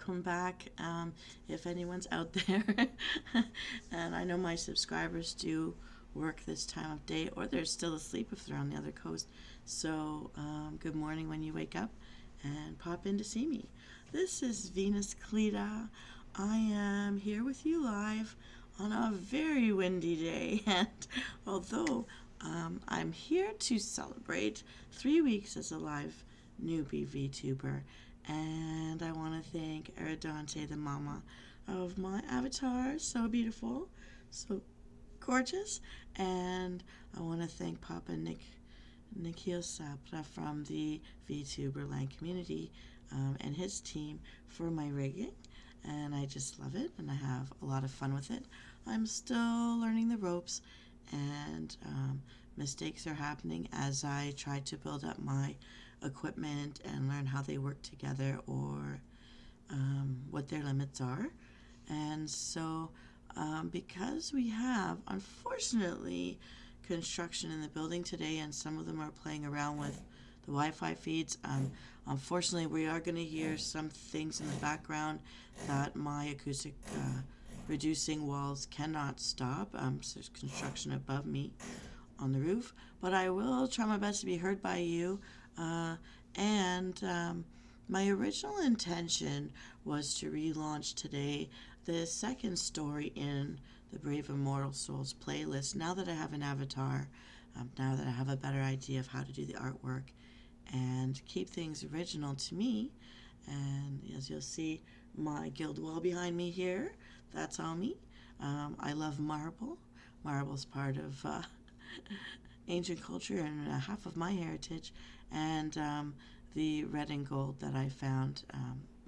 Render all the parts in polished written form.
welcome back if anyone's out there. And I know my subscribers do work this time of day, or they're still asleep if they're on the other coast. So good morning when you wake up and pop in to see me. This is Venus Callida. I am here with you live on a very windy day, and although I'm here to celebrate 3 weeks as a live newbie Vtuber, and I want to thank Erupt, the mama of my avatar, so beautiful, so gorgeous, and I want to thank Papa Nikhil Sapra from the Vtuber land community and his team for my rigging, and I just love it, and I have a lot of fun with it. I'm still learning the ropes, and mistakes are happening as I try to build up my equipment and learn how they work together, or what their limits are. And so because we have, unfortunately, construction in the building today, and some of them are playing around with the Wi-Fi feeds, unfortunately we are going to hear some things in the background that my acoustic reducing walls cannot stop. So there's construction above me on the roof, but I will try my best to be heard by you. And my original intention was to relaunch today the second story in the Brave Immortal Souls playlist. Now that I have an avatar, now that I have a better idea of how to do the artwork and keep things original to me, and as you'll see, my guild wall behind me here, that's all me. I love marble. Marble's part of ancient culture and half of my heritage, and the red and gold that I found,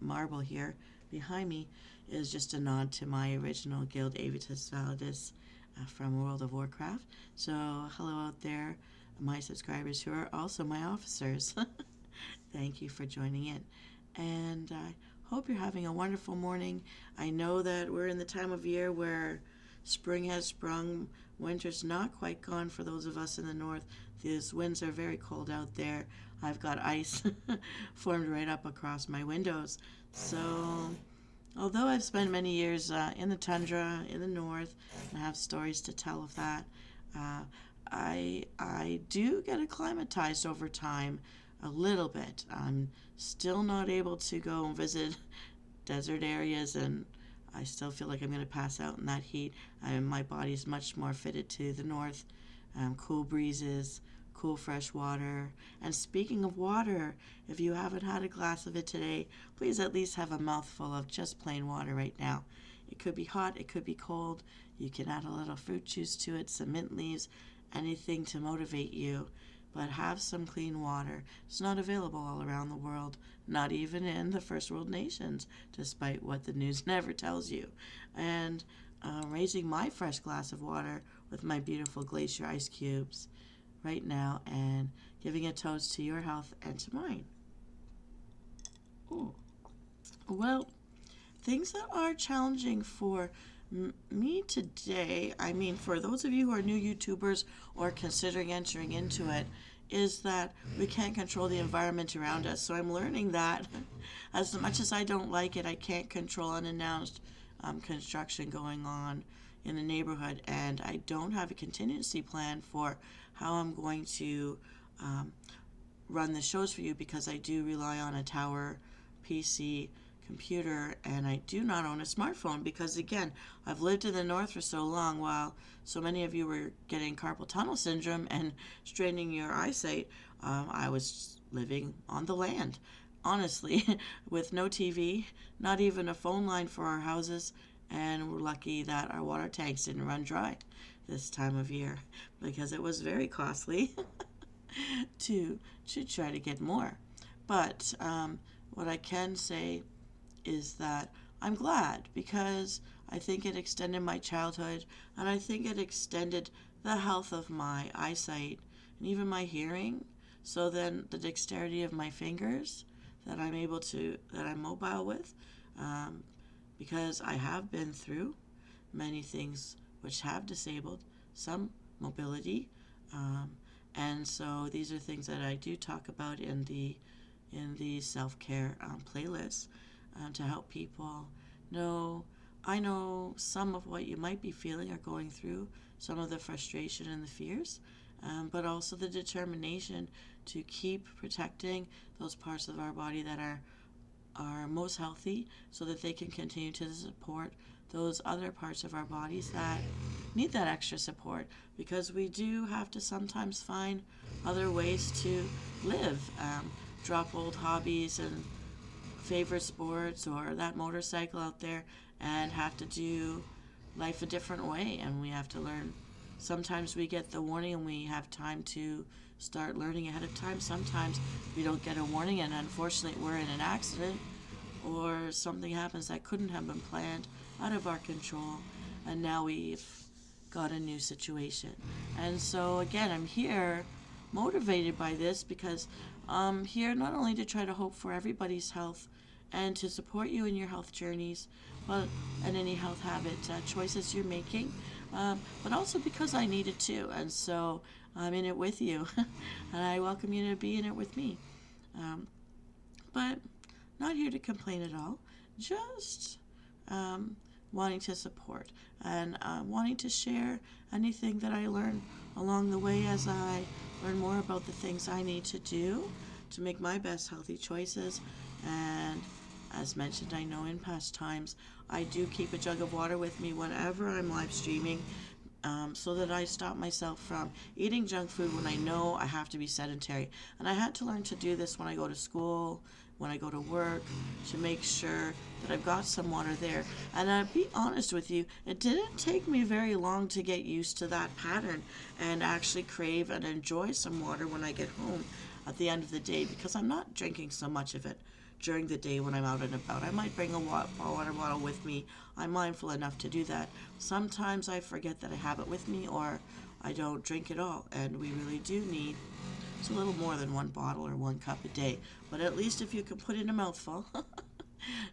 marble here behind me, is just a nod to my original guild, Avitus Validus, from World of Warcraft. So hello out there, my subscribers who are also my officers. Thank you for joining in, and I hope you're having a wonderful morning. I know that we're in the time of year where spring has sprung, winter's not quite gone for those of us in the north. These winds are very cold out there. I've got ice formed right up across my windows. So although I've spent many years in the tundra in the north and have stories to tell of that, I do get acclimatized over time a little bit. I'm still not able to go and visit desert areas, and I still feel like I'm going to pass out in that heat. My body's much more fitted to the north, cool breezes, cool fresh water. And speaking of water, if you haven't had a glass of it today, please at least have a mouthful of just plain water right now. It could be hot, it could be cold. You can add a little fruit juice to it, some mint leaves, anything to motivate you. But have some clean water. It's not available all around the world, not even in the first world nations, despite what the news never tells you. And raising my fresh glass of water with my beautiful glacier ice cubes right now, and giving a toast to your health and to mine. Ooh. Well, things that are challenging for me today, I mean for those of you who are new YouTubers or considering entering into it, is that we can't control the environment around us. So I'm learning that as much as I don't like it, I can't control unannounced construction going on in the neighborhood, and I don't have a contingency plan for how I'm going to run the shows for you, because I do rely on a tower PC computer, and I do not own a smartphone, because again, I've lived in the north for so long. While so many of you were getting carpal tunnel syndrome and straining your eyesight, I was living on the land, honestly, with no TV, not even a phone line for our houses, and we're lucky that our water tanks didn't run dry this time of year, because it was very costly to try to get more. But what I can say is that I'm glad, because I think it extended my childhood, and I think it extended the health of my eyesight and even my hearing. So then the dexterity of my fingers that I'm mobile with, because I have been through many things which have disabled some mobility, and so these are things that I do talk about in the self-care playlist. to help people. No, I know some of what you might be feeling or going through, some of the frustration and the fears, but also the determination to keep protecting those parts of our body that are most healthy so that they can continue to support those other parts of our bodies that need that extra support, because we do have to sometimes find other ways to live, drop old hobbies and favorite sports or that motorcycle out there and have to do life a different way, and we have to learn. Sometimes we get the warning and we have time to start learning ahead of time. Sometimes we don't get a warning and unfortunately we're in an accident or something happens that couldn't have been planned, out of our control, and now we've got a new situation. And so again, I'm here motivated by this because I'm here not only to try to hope for everybody's health and to support you in your health journeys, but and any health habit choices you're making, but also because I need it too, and so I'm in it with you, and I welcome you to be in it with me. But not here to complain at all, just wanting to support and wanting to share anything that I learn along the way as I learn more about the things I need to do to make my best healthy choices. And as mentioned, I know in past times, I do keep a jug of water with me whenever I'm live streaming, so that I stop myself from eating junk food when I know I have to be sedentary. And I had to learn to do this when I go to school, when I go to work, to make sure that I've got some water there. And I'll be honest with you, it didn't take me very long to get used to that pattern and actually crave and enjoy some water when I get home at the end of the day, because I'm not drinking so much of it during the day when I'm out and about. I might bring a water bottle with me. I'm mindful enough to do that. Sometimes I forget that I have it with me, or I don't drink it all, and we really do need a little more than one bottle or 1 cup a day. But at least if you can put in a mouthful,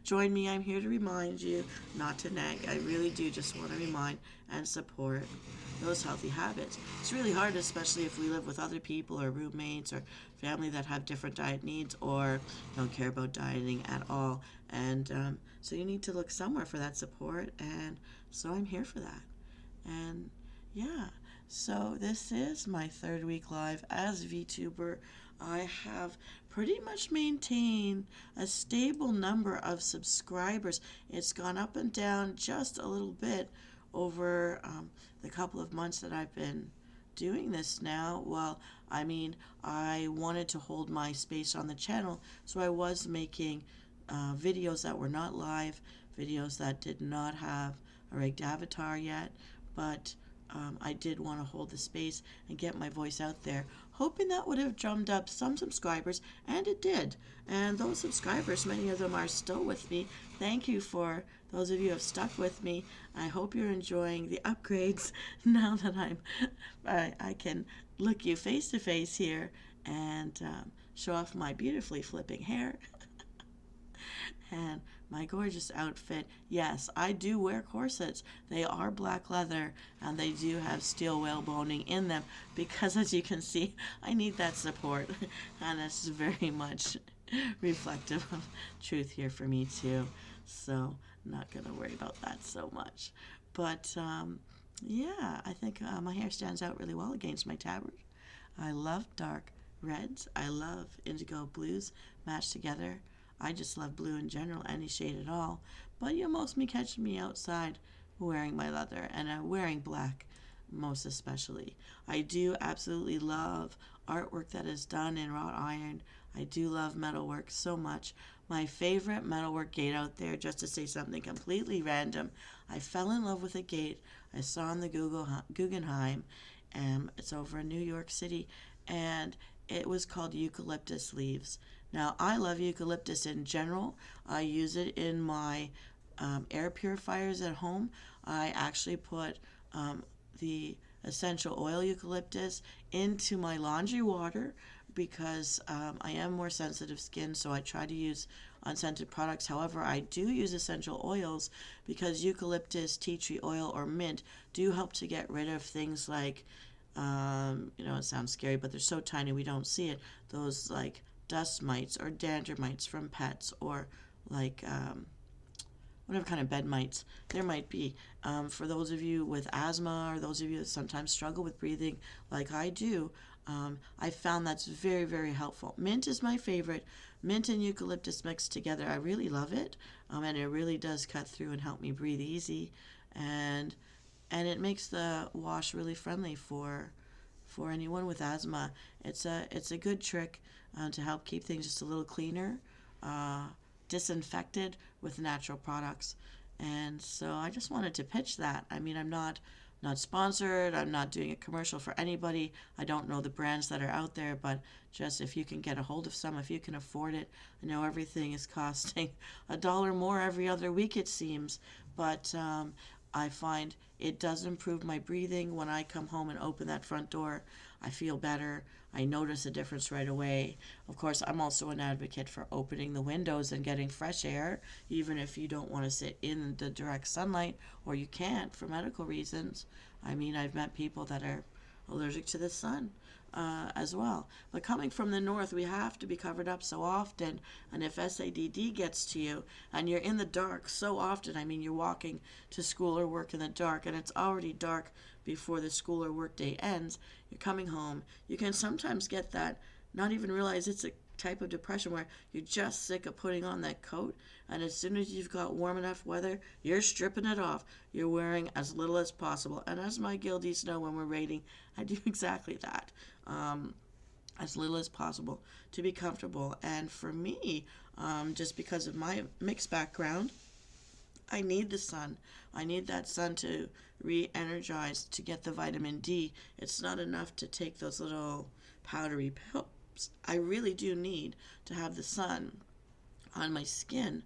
join me. I'm here to remind you, not to nag. I really do just want to remind and support those healthy habits. It's really hard, especially if we live with other people or roommates or family that have different diet needs or don't care about dieting at all. And so you need to look somewhere for that support, and so I'm here for that. And yeah, so this is my 3rd week live as VTuber. I have pretty much maintained a stable number of subscribers. It's gone up and down just a little bit over the couple of months that I've been doing this now. Well, I mean, I wanted to hold my space on the channel, so I was making videos that were not live, videos that did not have a rigged avatar yet, but I did want to hold the space and get my voice out there, hoping that would have drummed up some subscribers, and it did. And those subscribers, many of them are still with me. Thank you for those of you who have stuck with me. I hope you're enjoying the upgrades now that I can look you face to face here and show off my beautifully flipping hair and my gorgeous outfit. Yes, I do wear corsets. They are black leather and they do have steel whaleboning in them because, as you can see, I need that support, and it's very much reflective of truth here for me too. So I'm not going to worry about that so much. But yeah, I think my hair stands out really well against my tabard. I love dark reds. I love indigo blues matched together. I just love blue in general, any shade at all. But you'll mostly catch me outside wearing my leather, and wearing black most especially. I do absolutely love artwork that is done in wrought iron. I do love metalwork so much. My favorite metalwork gate out there, just to say something completely random, I fell in love with a gate I saw on the Guggenheim, and it's over in New York City, and it was called eucalyptus leaves. Now, I love eucalyptus in general. I use it in my air purifiers at home. I actually put the essential oil eucalyptus into my laundry water because I am more sensitive skin, so I try to use unscented products. However, I do use essential oils because eucalyptus, tea tree oil, or mint do help to get rid of things like, it sounds scary, but they're so tiny we don't see it. Those like dust mites or dander mites from pets, or like whatever kind of bed mites there might be. For those of you with asthma or those of you that sometimes struggle with breathing like I do, I found that's very, very helpful. Mint is my favorite. Mint and eucalyptus mixed together. I really love it, and it really does cut through and help me breathe easy, and it makes the wash really friendly for anyone with asthma. It's a good trick to help keep things just a little cleaner, disinfected with natural products. And so I just wanted to pitch that. I mean, I'm not sponsored. I'm not doing a commercial for anybody. I don't know the brands that are out there, but just if you can get a hold of some, if you can afford it. I know everything is costing $1 more every other week, it seems, but I find it does improve my breathing. When I come home and open that front door, I feel better. I notice a difference right away. Of course, I'm also an advocate for opening the windows and getting fresh air, even if you don't want to sit in the direct sunlight or you can't for medical reasons. I mean, I've met people that are allergic to the sun as well. But coming from the north, we have to be covered up so often. And if SADD gets to you and you're in the dark so often, I mean, you're walking to school or work in the dark and it's already dark before the school or work day ends, you're coming home, you can sometimes get that, not even realize it's a type of depression where you're just sick of putting on that coat, and as soon as you've got warm enough weather, you're stripping it off. You're wearing as little as possible. And as my guildies know when we're raiding, I do exactly that. As little as possible to be comfortable. And for me, just because of my mixed background, I need the sun. I need that sun to re-energize, to get the vitamin D. It's not enough to take those little powdery pills. I really do need to have the sun on my skin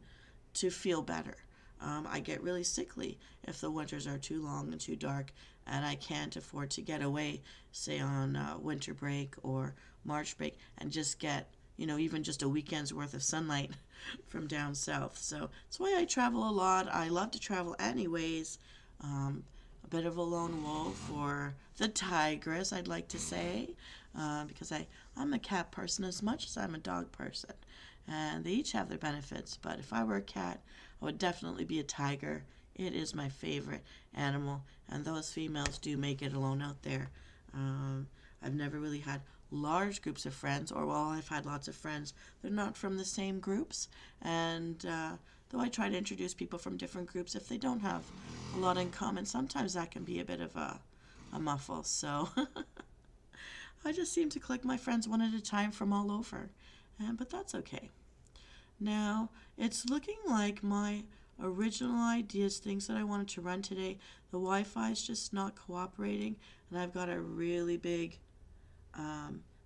to feel better. I get really sickly if the winters are too long and too dark and I can't afford to get away, say on winter break or March break, and just get, even just a weekend's worth of sunlight from down south. So that's why I travel a lot. I love to travel anyways. A bit of a lone wolf, or the tigress, I'd like to say, because I'm a cat person as much as I'm a dog person. And they each have their benefits, but if I were a cat, I would definitely be a tiger. It is my favorite animal, and those females do make it alone out there. I've never really had large groups of friends, or well, I've had lots of friends. They're not from the same groups, and though I try to introduce people from different groups, if they don't have a lot in common, sometimes that can be a bit of a muffle. So I just seem to collect my friends one at a time from all over, but that's okay. Now, it's looking like my original ideas, things that I wanted to run today, the Wi-Fi is just not cooperating, and I've got a really big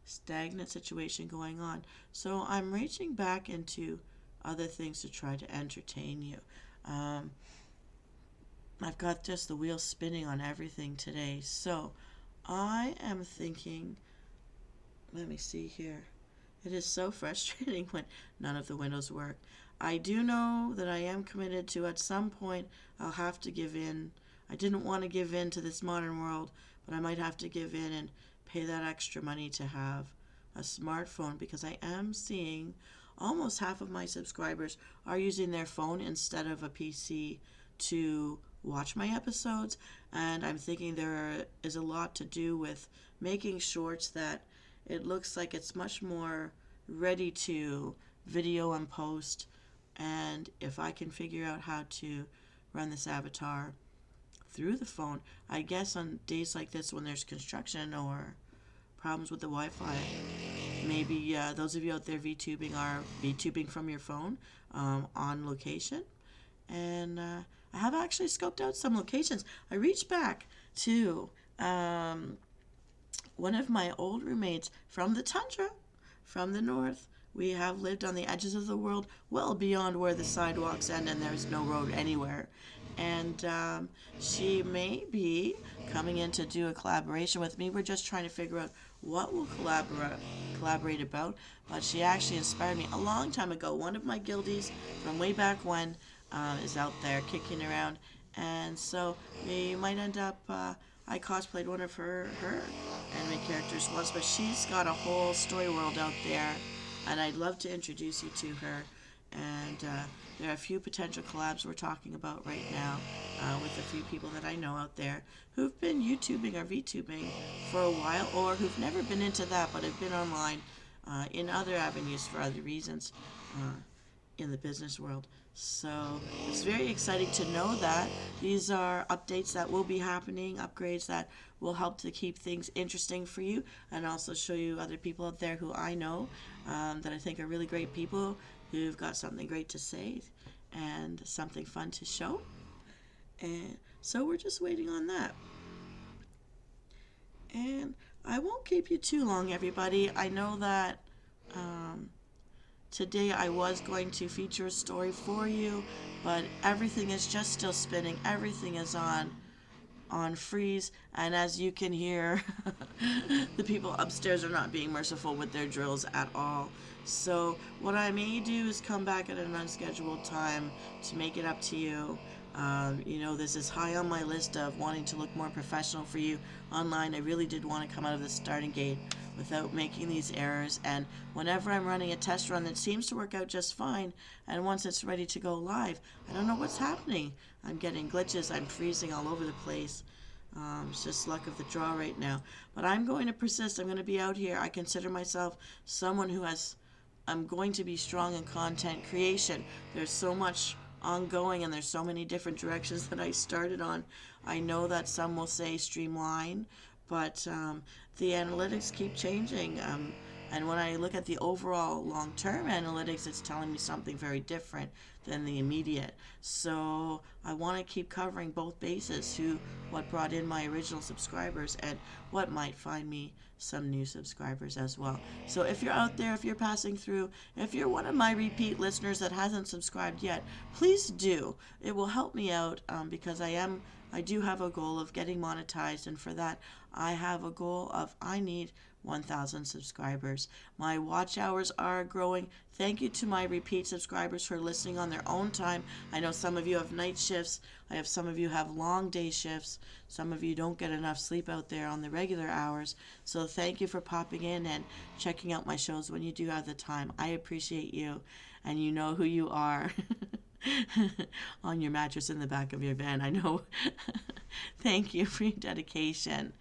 stagnant situation going on. So I'm reaching back into other things to try to entertain you. I've got just the wheel spinning on everything today. So I am thinking, let me see here. It is so frustrating when none of the windows work. I do know that I am committed to, at some point, I'll have to give in. I didn't want to give in to this modern world, but I might have to give in and pay that extra money to have a smartphone, because I am seeing almost half of my subscribers are using their phone instead of a PC to watch my episodes, and I'm thinking there is a lot to do with making shorts that it looks like it's much more ready to video and post. And if I can figure out how to run this avatar through the phone, I guess on days like this when there's construction or problems with the Wi-Fi, maybe those of you out there VTubing are VTubing from your phone on location. And I have actually scoped out some locations. I reached back to one of my old roommates from the tundra, from the north. We have lived on the edges of the world, well beyond where the sidewalks end and there's no road anywhere. And she may be coming in to do a collaboration with me. We're just trying to figure out what we'll collaborate about. But she actually inspired me a long time ago. One of my guildies from way back when is out there kicking around. And so you might end up... I cosplayed one of her anime characters once, but she's got a whole story world out there, and I'd love to introduce you to her. And there are a few potential collabs we're talking about right now with a few people that I know out there who've been YouTubing or VTubing for a while, or who've never been into that but have been online in other avenues for other reasons in the business world. So it's very exciting to know that these are updates that will be happening, upgrades that will help to keep things interesting for you, and also show you other people out there who I know that I think are really great people who've got something great to say and something fun to show. And so we're just waiting on that. And I won't keep you too long, everybody. I know that today I was going to feature a story for you, but everything is just still spinning. Everything is on freeze, and as you can hear, the people upstairs are not being merciful with their drills at all. So what I may do is come back at an unscheduled time to make it up to you. This is high on my list of wanting to look more professional for you online. I really did want to come out of the starting gate without making these errors, and whenever I'm running a test run that seems to work out just fine, and once it's ready to go live, I don't know what's happening. I'm getting glitches, I'm freezing all over the place. It's just luck of the draw right now. But I'm going to persist. I'm going to be out here. I consider myself someone I'm going to be strong in content creation. There's so much ongoing, and there's so many different directions that I started on. I know that some will say streamline, but the analytics keep changing. And when I look at the overall long-term analytics, it's telling me something very different than the immediate. So I want to keep covering both bases, what brought in my original subscribers and what might find me some new subscribers as well. So if you're out there, if you're passing through, if you're one of my repeat listeners that hasn't subscribed yet, please do. It will help me out because I do have a goal of getting monetized, and for that I have a goal of I need 1,000 subscribers. My watch hours are growing. Thank you to my repeat subscribers for listening on their own time. I know some of you have night shifts. I have some of you have long day shifts. Some of you don't get enough sleep out there on the regular hours. So thank you for popping in and checking out my shows when you do have the time. I appreciate you, and you know who you are. On your mattress in the back of your van, I know. Thank you for your dedication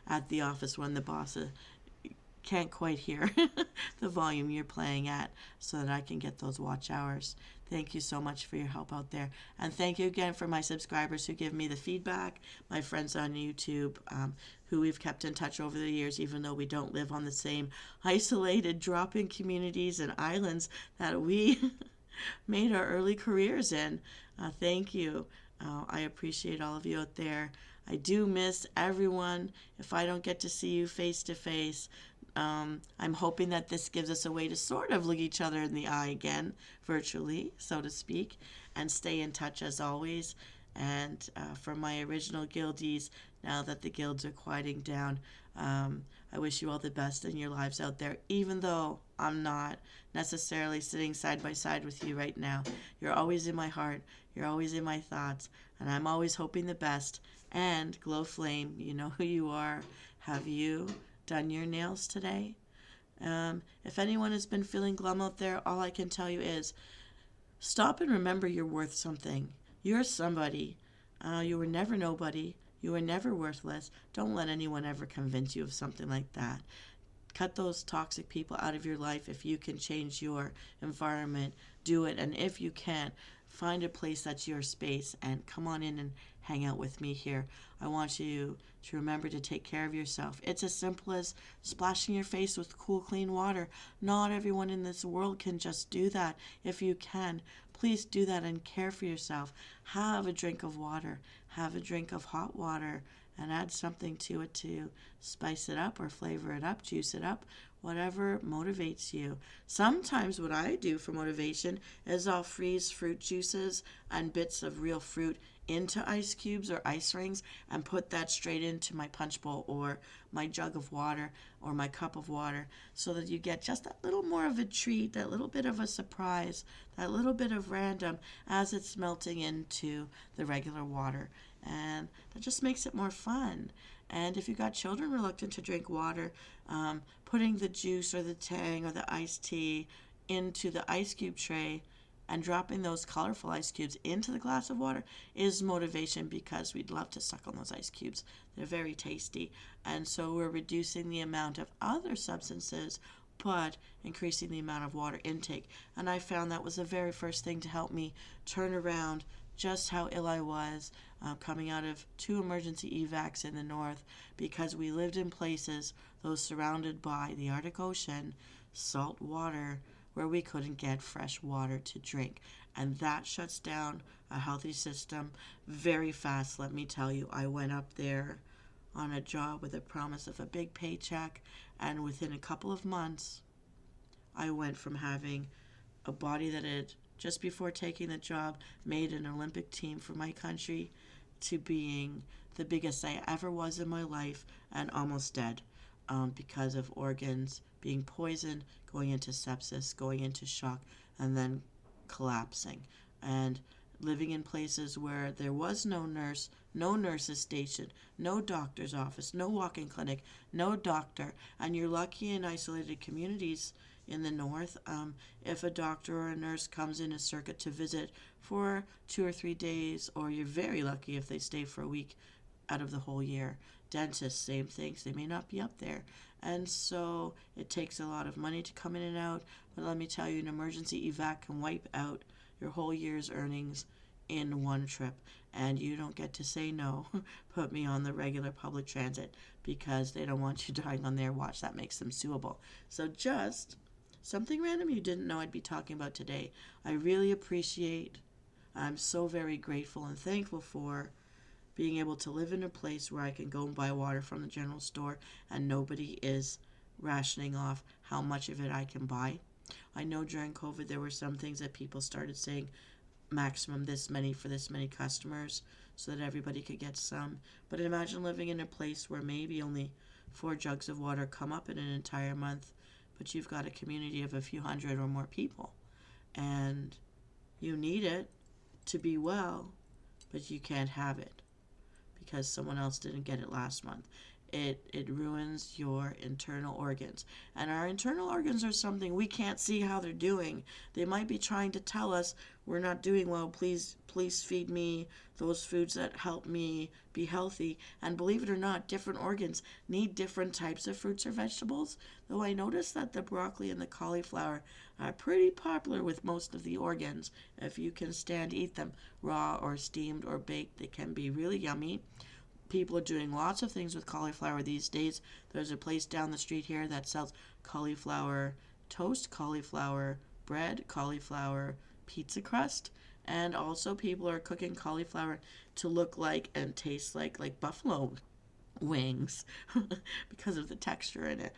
at the office when the boss can't quite hear the volume you're playing at, so that I can get those watch hours. Thank you so much for your help out there. And thank you again for my subscribers who give me the feedback, my friends on YouTube, who we've kept in touch over the years, even though we don't live on the same isolated drop-in communities and islands that we made our early careers in. Thank you. I appreciate all of you out there. I do miss everyone. If I don't get to see you face to face, I'm hoping that this gives us a way to sort of look each other in the eye again, virtually, so to speak, and stay in touch as always. And for my original guildies, now that the guilds are quieting down, I wish you all the best in your lives out there, even though I'm not necessarily sitting side by side with you right now. You're always in my heart. You're always in my thoughts. And I'm always hoping the best. And Glow Flame, you know who you are. Have you done your nails today? If anyone has been feeling glum out there, all I can tell you is stop and remember you're worth something. You're somebody. You were never nobody. You were never worthless. Don't let anyone ever convince you of something like that. Cut those toxic people out of your life. If you can change your environment, do it. And if you can't, find a place that's your space and come on in and hang out with me here. I want you to remember to take care of yourself. It's as simple as splashing your face with cool, clean water. Not everyone in this world can just do that. If you can, please do that and care for yourself. Have a drink of water. Have a drink of hot water and add something to it to spice it up or flavor it up, juice it up, whatever motivates you. Sometimes what I do for motivation is I'll freeze fruit juices and bits of real fruit into ice cubes or ice rings and put that straight into my punch bowl or my jug of water or my cup of water, so that you get just that little more of a treat, that little bit of a surprise, that little bit of random as it's melting into the regular water. And that just makes it more fun. And if you've got children reluctant to drink water, putting the juice or the tang or the iced tea into the ice cube tray and dropping those colorful ice cubes into the glass of water is motivation, because we'd love to suck on those ice cubes. They're very tasty. And so we're reducing the amount of other substances, but increasing the amount of water intake. And I found that was the very first thing to help me turn around just how ill I was, coming out of 2 emergency evacs in the north, because we lived in places, those surrounded by the Arctic Ocean, salt water, where we couldn't get fresh water to drink. And that shuts down a healthy system very fast, let me tell you. I went up there on a job with a promise of a big paycheck, and within a couple of months, I went from having a body that had, just before taking the job, made an Olympic team for my country, to being the biggest I ever was in my life and almost dead, because of organs being poisoned, going into sepsis, going into shock, and then collapsing. And living in places where there was no nurse, no nurse's station, no doctor's office, no walk-in clinic, no doctor. And you're lucky in isolated communities in the north, if a doctor or a nurse comes in a circuit to visit for 2 or 3 days, or you're very lucky if they stay for a week out of the whole year. Dentists, same things. They may not be up there. And so it takes a lot of money to come in and out. But let me tell you, an emergency evac can wipe out your whole year's earnings in one trip. And you don't get to say no, put me on the regular public transit, because they don't want you dying on their watch. That makes them suable. So just something random you didn't know I'd be talking about today. I really appreciate, I'm so very grateful and thankful for being able to live in a place where I can go and buy water from the general store and nobody is rationing off how much of it I can buy. I know during COVID there were some things that people started saying maximum this many for this many customers so that everybody could get some. But imagine living in a place where maybe only 4 jugs of water come up in an entire month, but you've got a community of a few hundred or more people. And you need it to be well, but you can't have it because someone else didn't get it last month. It ruins your internal organs. And our internal organs are something we can't see how they're doing. They might be trying to tell us we're not doing well. Please feed me those foods that help me be healthy. And believe it or not, different organs need different types of fruits or vegetables. Though I noticed that the broccoli and the cauliflower are pretty popular with most of the organs. If you can stand to eat them raw or steamed or baked, they can be really yummy. People are doing lots of things with cauliflower these days. There's a place down the street here that sells cauliflower toast, cauliflower bread, cauliflower pizza crust, and also people are cooking cauliflower to look like and taste like buffalo wings because of the texture in it.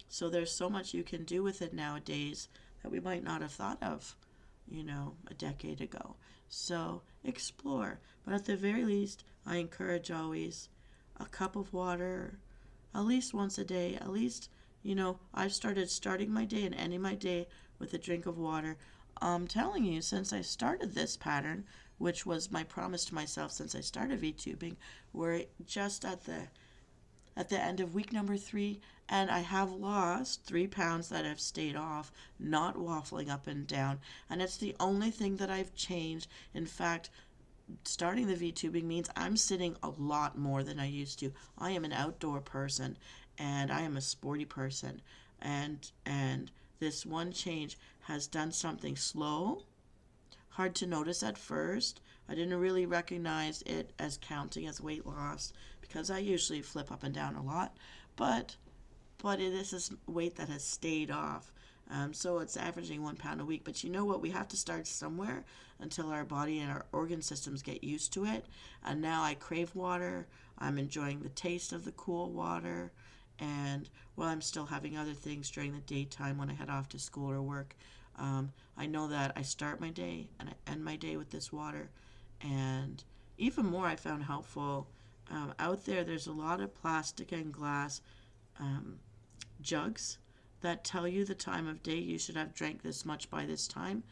So there's so much you can do with it nowadays that we might not have thought of, a decade ago. So explore. But at the very least, I encourage always a cup of water at least once a day. At least, I've starting my day and ending my day with a drink of water. I'm telling you, since I started this pattern, which was my promise to myself since I started VTubing, we're just at the end of week number 3, and I have lost 3 pounds that have stayed off, not waffling up and down. And it's the only thing that I've changed. In fact, starting the VTubing means I'm sitting a lot more than I used to. I am an outdoor person, and I am a sporty person. And this one change has done something slow, hard to notice at first. I didn't really recognize it as counting as weight loss because I usually flip up and down a lot, but this is weight that has stayed off. So it's averaging 1 pound a week. But you know what? We have to start somewhere until our body and our organ systems get used to it. And now I crave water. I'm enjoying the taste of the cool water. And while I'm still having other things during the daytime when I head off to school or work, I know that I start my day and I end my day with this water. And even more I found helpful. Out there's a lot of plastic and glass jugs that tell you the time of day you should have drank this much by this time.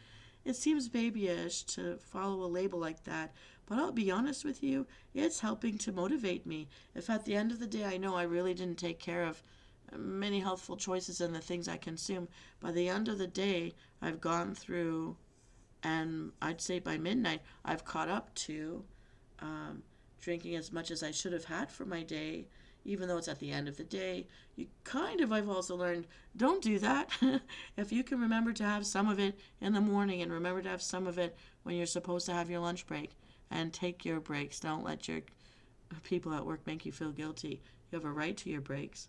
It seems babyish to follow a label like that, but I'll be honest with you, it's helping to motivate me. If at the end of the day I know I really didn't take care of many healthful choices in the things I consume. By the end of the day, I've gone through, and I'd say by midnight, I've caught up to drinking as much as I should have had for my day, even though it's at the end of the day. I've also learned, don't do that. If you can remember to have some of it in the morning and remember to have some of it when you're supposed to have your lunch break, and take your breaks. Don't let your people at work make you feel guilty. You have a right to your breaks.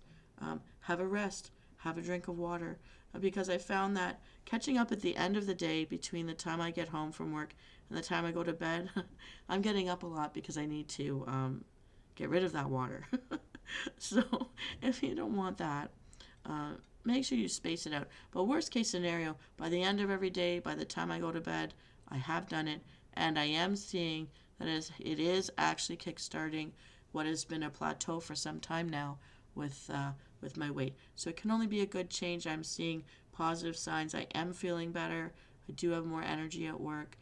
Have a rest. Have a drink of water. Because I found that catching up at the end of the day between the time I get home from work and the time I go to bed, I'm getting up a lot because I need to get rid of that water. So if you don't want that, make sure you space it out. But worst case scenario, by the end of every day, by the time I go to bed, I have done it, and I am seeing that it is actually kickstarting what has been a plateau for some time now with my weight. So it can only be a good change. I'm seeing positive signs. I am feeling better. I do have more energy at work,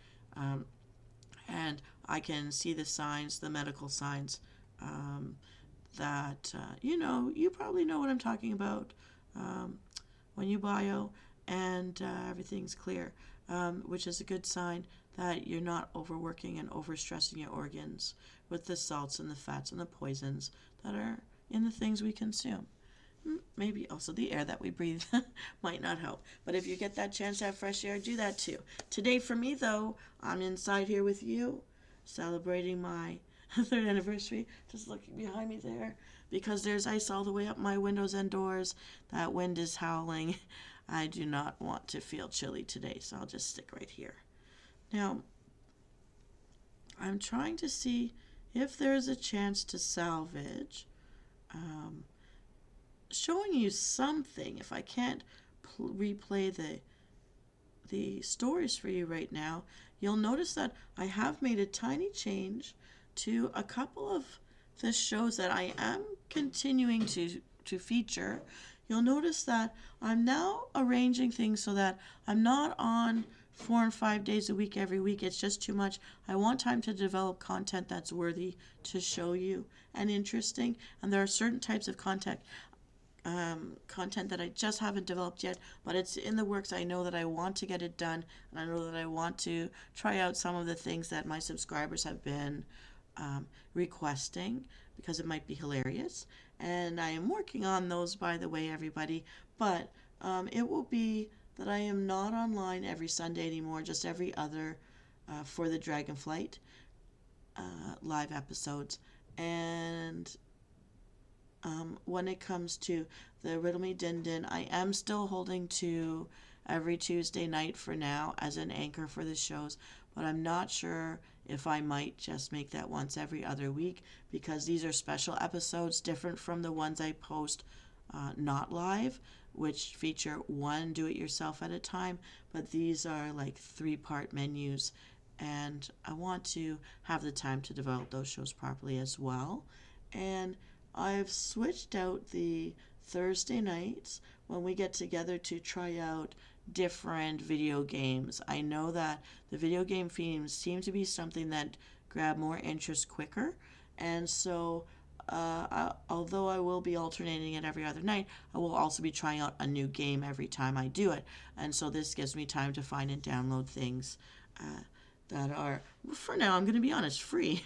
and I can see the signs, the medical signs, that you probably know what I'm talking about when you bio and everything's clear, which is a good sign that you're not overworking and overstressing your organs with the salts and the fats and the poisons that are in the things we consume. Maybe also the air that we breathe might not help. But if you get that chance to have fresh air, do that too. Today for me, though, I'm inside here with you, celebrating my 3rd anniversary, just looking behind me there, because there's ice all the way up my windows and doors. That wind is howling. I do not want to feel chilly today, so I'll just stick right here. Now, I'm trying to see if there's a chance to salvage showing you something. If I can't replay the stories for you right now, you'll notice that I have made a tiny change to a couple of the shows that I am continuing to feature. You'll notice that I'm now arranging things so that I'm not on 4 and 5 days a week every week. It's just too much. I want time to develop content that's worthy to show you and interesting. And there are certain types of content that I just haven't developed yet, but it's in the works. I know that I want to get it done, and I know that I want to try out some of the things that my subscribers have been requesting, because it might be hilarious. And I am working on those, by the way, everybody. But it will be that I am not online every Sunday anymore, just every other for the Dragonflight live episodes. And when it comes to the Riddle Me Din Din, I am still holding to every Tuesday night for now as an anchor for the shows, but I'm not sure if I might just make that once every other week, because these are special episodes different from the ones I post not live, which feature one do-it-yourself at a time, but these are like 3-part menus, and I want to have the time to develop those shows properly as well. And I've switched out the Thursday nights when we get together to try out different video games. I know that the video game themes seem to be something that grab more interest quicker, and so although I will be alternating it every other night, I will also be trying out a new game every time I do it, and so this gives me time to find and download things that are, for now, I'm going to be honest, free,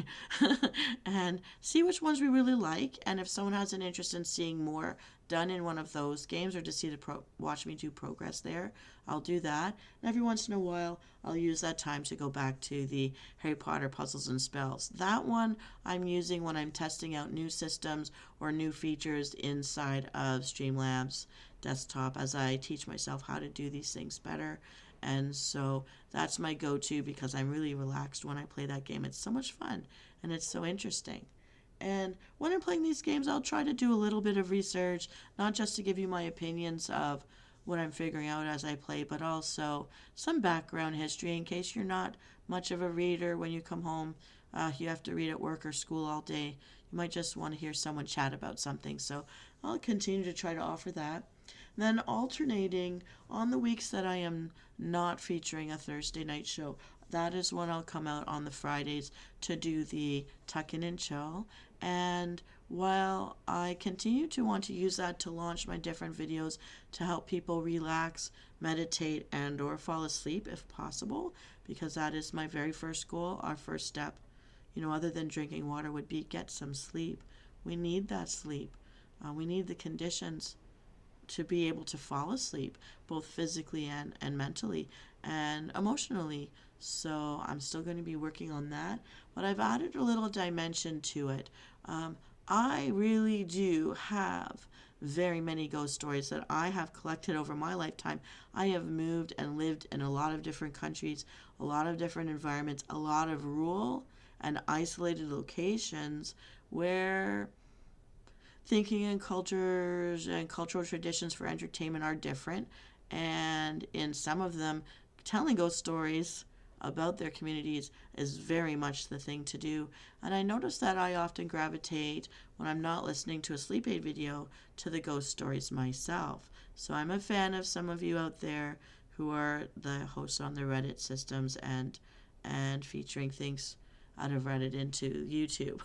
and see which ones we really like. And if someone has an interest in seeing more done in one of those games, or to see watch me do progress there, I'll do that. And every once in a while, I'll use that time to go back to the Harry Potter Puzzles and Spells. That one I'm using when I'm testing out new systems or new features inside of Streamlabs desktop, as I teach myself how to do these things better. And so that's my go-to, because I'm really relaxed when I play that game. It's so much fun, and it's so interesting. And when I'm playing these games, I'll try to do a little bit of research, not just to give you my opinions of what I'm figuring out as I play, but also some background history in case you're not much of a reader. When you come home, you have to read at work or school all day. You might just want to hear someone chat about something. So I'll continue to try to offer that. Then alternating on the weeks that I am not featuring a Thursday night show, that is when I'll come out on the Fridays to do the Tuck In and Chill. And while I continue to want to use that to launch my different videos to help people relax, meditate, and or fall asleep if possible, because that is my very first goal. Our first step, other than drinking water, would be get some sleep. We need that sleep. We need the conditions to be able to fall asleep, both physically and mentally and emotionally. So I'm still going to be working on that, but I've added a little dimension to it. I really do have very many ghost stories that I have collected over my lifetime. I have moved and lived in a lot of different countries, a lot of different environments, a lot of rural and isolated locations where thinking and cultures and cultural traditions for entertainment are different. And in some of them, telling ghost stories about their communities is very much the thing to do. And I notice that I often gravitate, when I'm not listening to a sleep aid video, to the ghost stories myself. So I'm a fan of some of you out there who are the hosts on the Reddit systems and featuring things out of Reddit into YouTube.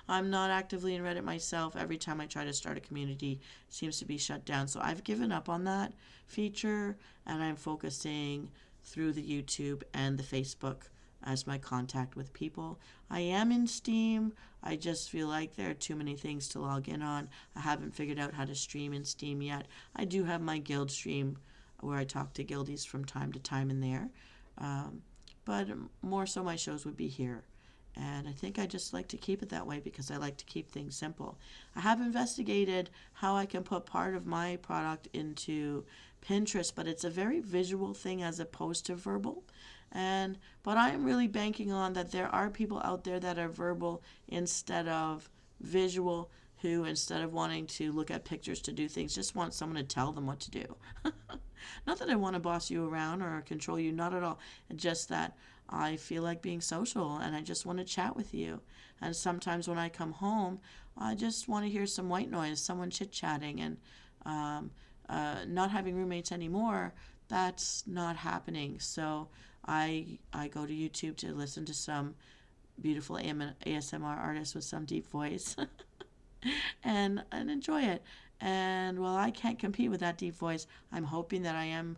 I'm not actively in Reddit myself. Every time I try to start a community, it seems to be shut down. So I've given up on that feature, and I'm focusing through the YouTube and the Facebook as my contact with people. I am in Steam. I just feel like there are too many things to log in on. I haven't figured out how to stream in Steam yet. I do have my guild stream where I talk to guildies from time to time in there. But more so my shows would be here. And I think I just like to keep it that way because I like to keep things simple. I have investigated how I can put part of my product into Pinterest, but it's a very visual thing as opposed to verbal. But I am really banking on that there are people out there that are verbal instead of visual, who, instead of wanting to look at pictures to do things, just want someone to tell them what to do. Not that I want to boss you around or control you, not at all. Just that I feel like being social and I just want to chat with you. And sometimes when I come home, I just want to hear some white noise, someone chit-chatting, and not having roommates anymore, that's not happening. So I go to YouTube to listen to some beautiful ASMR artist with some deep voice and enjoy it. And while I can't compete with that deep voice, I'm hoping that I am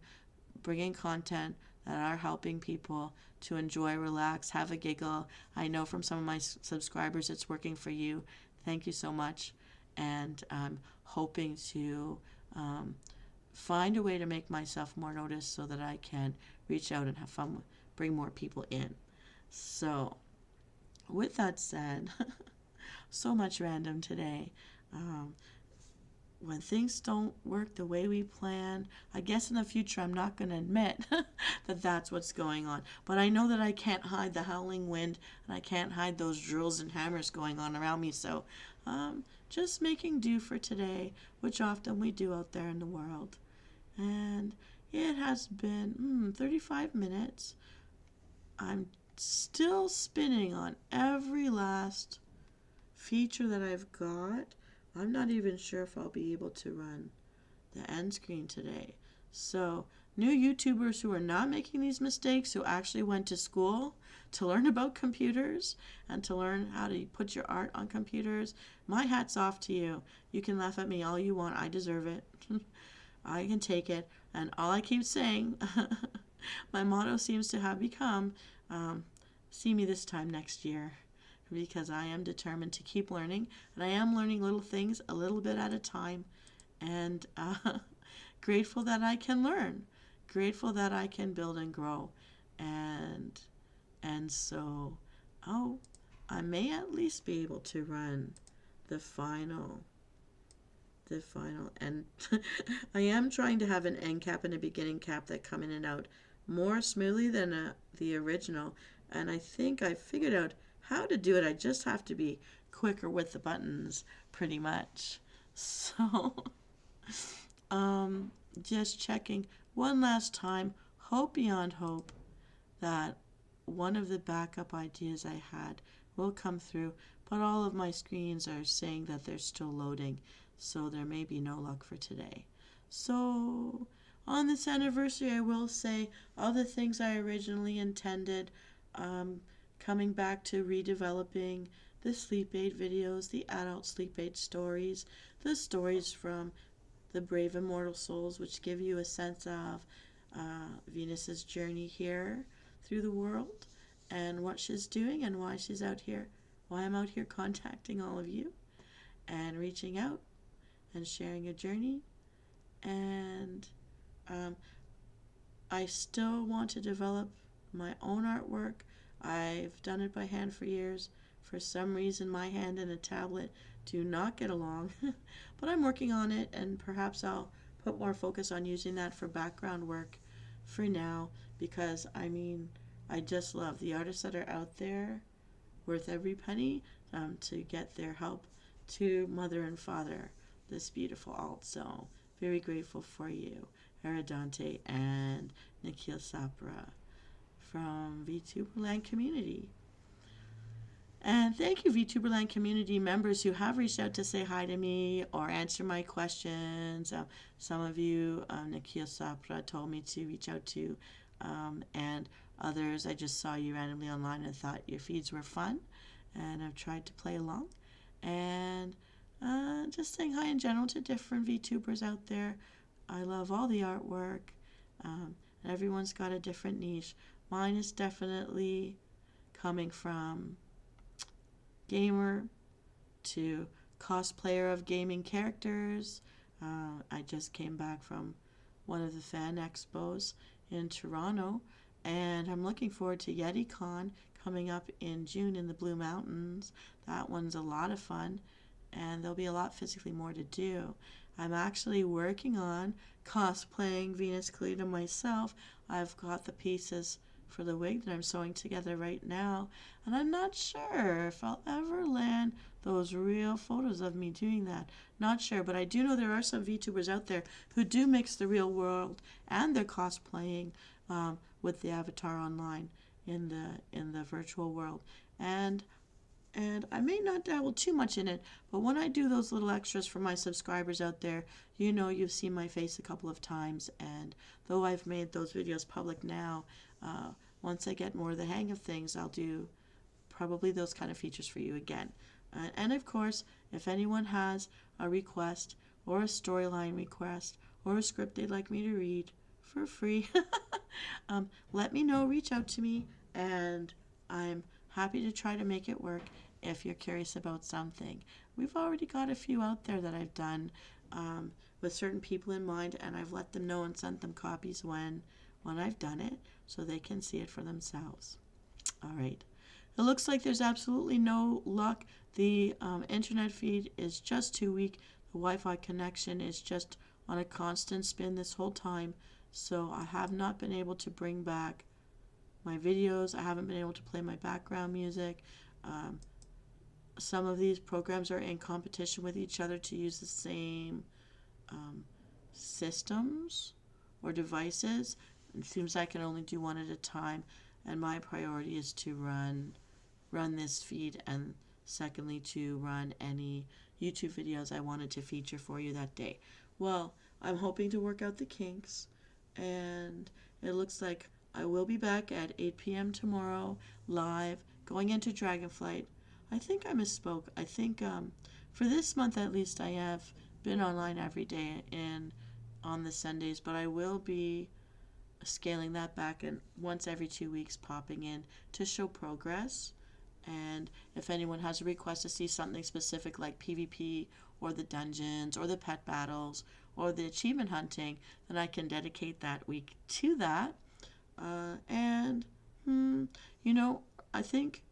bringing content that are helping people to enjoy, relax, have a giggle. I know from some of my subscribers it's working for you. Thank you so much. And I'm hoping to find a way to make myself more noticed so that I can reach out and have fun, bring more people in. So with that said, so much random today. When things don't work the way we plan, I guess in the future I'm not going to admit that that's what's going on. But I know that I can't hide the howling wind, and I can't hide those drills and hammers going on around me. So just making do for today, which often we do out there in the world. And it has been 35 minutes. I'm still spinning on every last feature that I've got. I'm not even sure if I'll be able to run the end screen today. So new YouTubers who are not making these mistakes, who actually went to school to learn about computers and to learn how to put your art on computers, my hat's off to you. You can laugh at me all you want. I deserve it. I can take it. And all I keep saying, my motto seems to have become, see me this time next year. Because I am determined to keep learning, and I am learning little things a little bit at a time, and grateful that I can learn, grateful that I can build and grow, and so I may at least be able to run the final, and I am trying to have an end cap and a beginning cap that come in and out more smoothly than the original, and I think I figured out how to do it. I just have to be quicker with the buttons, pretty much. So, just checking one last time, hope beyond hope that one of the backup ideas I had will come through, but all of my screens are saying that they're still loading, so there may be no luck for today. So, on this anniversary, I will say all the things I originally intended, coming back to redeveloping the sleep aid videos, the adult sleep aid stories, the stories from the brave immortal souls, which give you a sense of Venus's journey here through the world and what she's doing and why she's out here, why I'm out here contacting all of you and reaching out and sharing a journey. And I still want to develop my own artwork. I've done it by hand for years. For some reason, my hand and a tablet do not get along, but I'm working on it, and perhaps I'll put more focus on using that for background work for now, because I just love the artists that are out there, worth every penny, to get their help to mother and father this beautiful alt. So very grateful for you, Aradante and Nikhil Sapra from Vtuberland community. And thank you, Vtuberland community members who have reached out to say hi to me or answer my questions. Some of you, Nikhil Sapra told me to reach out to, and others, I just saw you randomly online and thought your feeds were fun, and I've tried to play along. And just saying hi in general to different VTubers out there. I love all the artwork, and everyone's got a different niche. Mine is definitely coming from gamer to cosplayer of gaming characters. I just came back from one of the fan expos in Toronto, and I'm looking forward to YetiCon coming up in June in the Blue Mountains. That one's a lot of fun, and there'll be a lot physically more to do. I'm actually working on cosplaying Venus Callida myself. I've got the pieces for the wig that I'm sewing together right now, and I'm not sure if I'll ever land those real photos of me doing that. Not sure, but I do know there are some VTubers out there who do mix the real world and their cosplaying with the avatar online in the virtual world, and I may not dabble too much in it, but when I do those little extras for my subscribers out there, you know you've seen my face a couple of times, and though I've made those videos public now, once I get more of the hang of things, I'll do probably those kind of features for you again. And of course, if anyone has a request or a storyline request or a script they'd like me to read for free, let me know, reach out to me, and I'm happy to try to make it work if you're curious about something. We've already got a few out there that I've done with certain people in mind, and I've let them know and sent them copies when I've done it so they can see it for themselves. All right. It looks like there's absolutely no luck. The internet feed is just too weak. The Wi-Fi connection is just on a constant spin this whole time, so I have not been able to bring back my videos. I haven't been able to play my background music. Some of these programs are in competition with each other to use the same systems or devices. It seems I can only do one at a time, and my priority is to run this feed, and secondly to run any YouTube videos I wanted to feature for you that day. Well, I'm hoping to work out the kinks, and it looks like I will be back at 8 p.m. tomorrow, live, going into Dragonflight. I think I misspoke. I think for this month at least I have been online every day on the Sundays, but I will be scaling that back and once every 2 weeks popping in to show progress. And if anyone has a request to see something specific like PvP or the dungeons or the pet battles or the achievement hunting, then I can dedicate that week to that. I think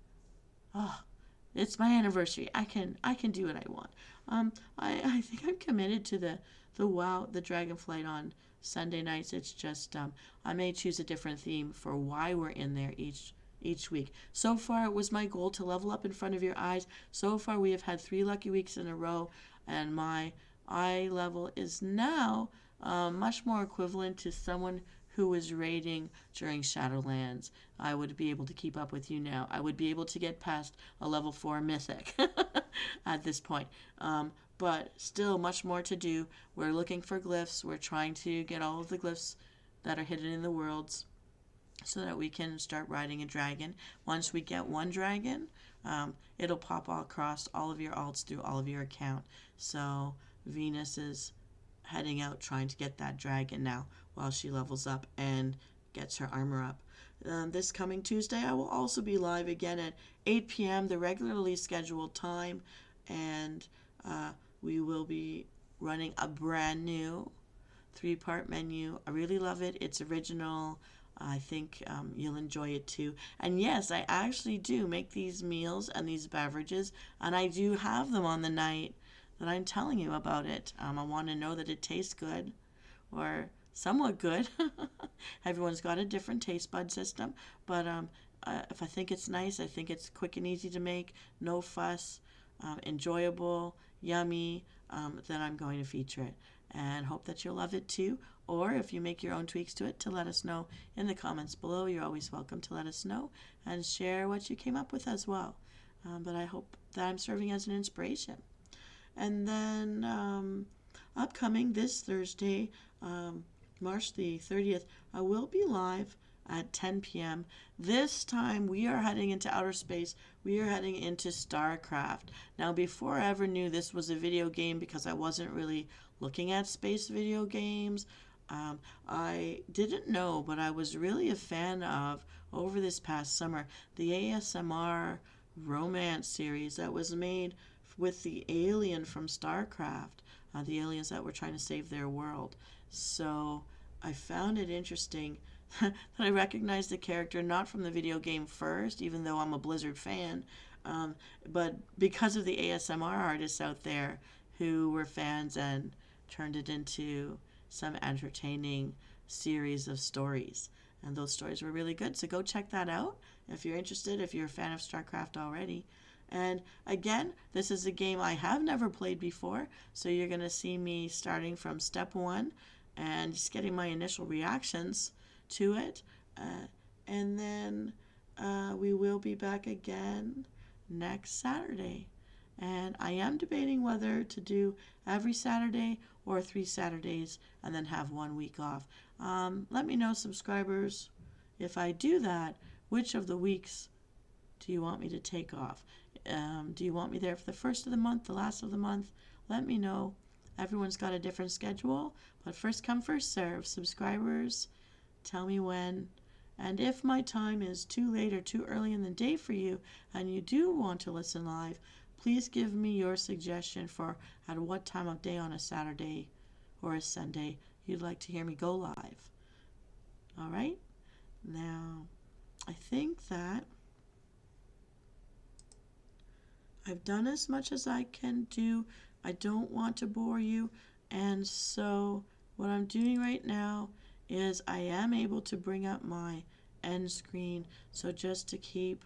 it's my anniversary. I can do what I want. I think I'm committed to the WoW, the Dragonflight on Sunday nights. It's just I may choose a different theme for why we're in there each week. So far, it was my goal to level up in front of your eyes. So far, we have had 3 lucky weeks in a row, and my eye level is now much more equivalent to someone who was raiding during Shadowlands. I would be able to keep up with you now. I would be able to get past a level 4 mythic at this point. But still much more to do. We're looking for glyphs. We're trying to get all of the glyphs that are hidden in the worlds so that we can start riding a dragon. Once we get one dragon, it'll pop all across all of your alts through all of your account. So Venus is heading out trying to get that dragon now while she levels up and gets her armor up. This coming Tuesday, I will also be live again at 8 p.m., the regularly scheduled time, and we will be running a brand new 3-part menu. I really love it. It's original. I think you'll enjoy it too. And yes, I actually do make these meals and these beverages, and I do have them on the night that I'm telling you about it. I want to know that it tastes good, or somewhat good. Everyone's got a different taste bud system, but if I think it's nice, I think it's quick and easy to make, no fuss, enjoyable, yummy, then I'm going to feature it. And hope that you'll love it too. Or if you make your own tweaks to it, to let us know in the comments below. You're always welcome to let us know and share what you came up with as well. But I hope that I'm serving as an inspiration. And then upcoming this Thursday, March the 30th, I will be live at 10 p.m. This time we are heading into outer space. We are heading into StarCraft. Now, before I ever knew this was a video game, because I wasn't really looking at space video games, I didn't know, but I was really a fan of, over this past summer, the ASMR romance series that was made with the alien from StarCraft, the aliens that were trying to save their world. So I found it interesting that I recognized the character not from the video game first, even though I'm a Blizzard fan, but because of the ASMR artists out there who were fans and turned it into some entertaining series of stories. And those stories were really good, so go check that out if you're interested, if you're a fan of StarCraft already. And again, this is a game I have never played before, so you're going to see me starting from step 1 and just getting my initial reactions to it. And then we will be back again next Saturday. And I am debating whether to do every Saturday or 3 Saturdays and then have 1 week off. Let me know, subscribers, if I do that, which of the weeks do you want me to take off? Do you want me there for the first of the month, the last of the month? Let me know. Everyone's got a different schedule, but first come, first serve. Subscribers, tell me when. And if my time is too late or too early in the day for you and you do want to listen live, please give me your suggestion for at what time of day on a Saturday or a Sunday you'd like to hear me go live. All right? Now, I think that I've done as much as I can do. I don't want to bore you, and so what I'm doing right now is I am able to bring up my end screen, so just to keep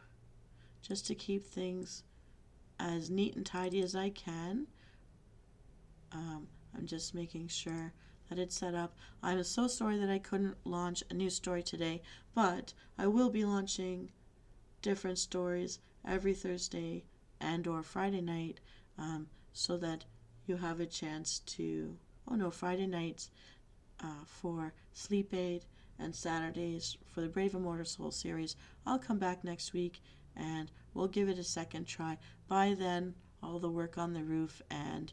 things as neat and tidy as I can. I'm just making sure that it's set up. I'm so sorry that I couldn't launch a new story today, but I will be launching different stories every Thursday and or Friday night, so that you have a chance to, Friday nights for Sleep Aid and Saturdays for the Brave Immortal Soul series. I'll come back next week and we'll give it a second try. By then, all the work on the roof and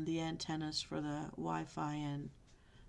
the antennas for the Wi-Fi and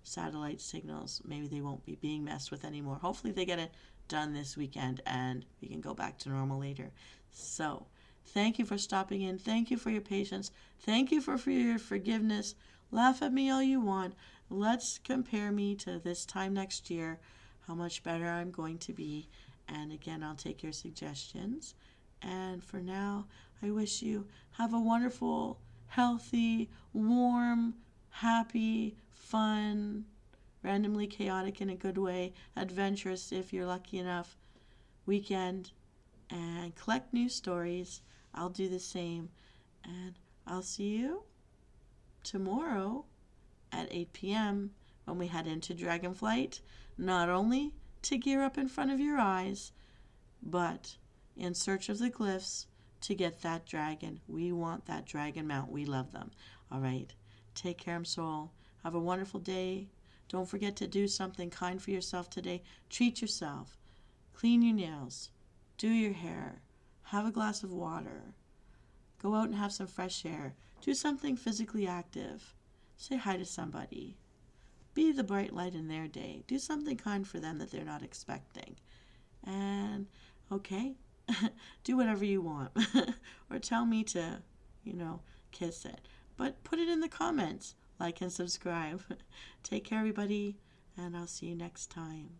satellite signals, maybe they won't be being messed with anymore. Hopefully they get it done this weekend and we can go back to normal later. So, thank you for stopping in. Thank you for your patience. Thank you for your forgiveness. Laugh at me all you want. Let's compare me to this time next year, how much better I'm going to be. And again, I'll take your suggestions. And for now, I wish you have a wonderful, healthy, warm, happy, fun, randomly chaotic in a good way, adventurous if you're lucky enough, weekend, and collect new stories. I'll do the same. And I'll see you tomorrow at 8 p.m. when we head into Dragonflight, not only to gear up in front of your eyes, but in search of the glyphs to get that dragon. We want that dragon mount. We love them. All right. Take care, soul. Have a wonderful day. Don't forget to do something kind for yourself today. Treat yourself. Clean your nails. Do your hair. Have a glass of water. Go out and have some fresh air. Do something physically active. Say hi to somebody. Be the bright light in their day. Do something kind for them that they're not expecting. And, okay, do whatever you want. Or tell me to, kiss it. But put it in the comments. Like and subscribe. Take care, everybody, and I'll see you next time.